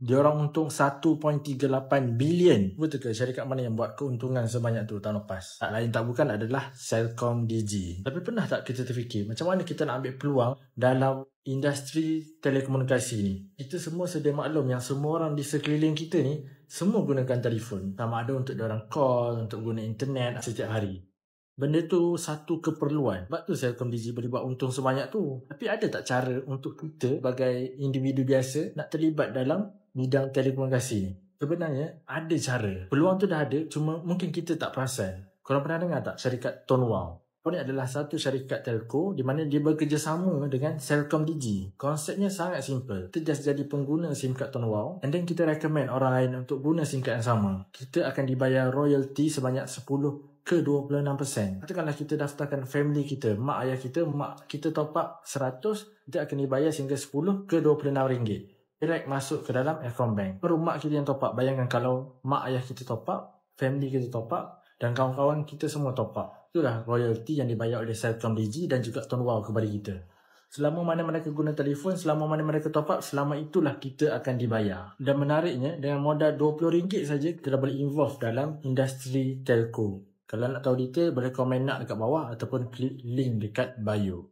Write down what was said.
Diorang untung 1.38 bilion. Betul ke syarikat mana yang buat keuntungan sebanyak tu tahun lepas? Tak lain tak bukan adalah CelcomDigi. Tapi pernah tak kita terfikir macam mana kita nak ambil peluang dalam industri telekomunikasi ni? Kita semua sedia maklum yang semua orang di sekeliling kita ni semua gunakan telefon. Sama ada untuk diorang call, untuk guna internet setiap hari. Benda tu satu keperluan. Sebab tu CelcomDigi boleh buat untung sebanyak tu. Tapi ada tak cara untuk kita sebagai individu biasa nak terlibat dalam bidang telekomunikasi ni? Sebenarnya ada cara. Peluang tu dah ada, cuma mungkin kita tak perasan. Korang pernah dengar tak syarikat Tonwau? Ini adalah satu syarikat telco di mana dia bekerjasama dengan CelcomDigi. Konsepnya sangat simple. Kita just jadi pengguna SIM card Tonwau and then kita recommend orang lain untuk guna SIM card yang sama. Kita akan dibayar royalty sebanyak 10 ke 26%. Katakanlah kita daftarkan family kita, mak kita top up 100, kita akan dibayar sehingga 10 ke 26 ringgit. Direct masuk ke dalam account bank. Baru mak kita yang top up. Bayangkan kalau mak ayah kita top up, family kita top up dan kawan-kawan kita semua top up. Itulah royalty yang dibayar oleh CelcomDigi dan juga Tonwau kepada kita. Selama mana mereka guna telefon, selama mana mereka top up, selama itulah kita akan dibayar. Dan menariknya, dengan modal RM20 saja kita dah boleh involve dalam industri telco. Kalau nak tahu detail, boleh komen nak dekat bawah ataupun klik link dekat bio.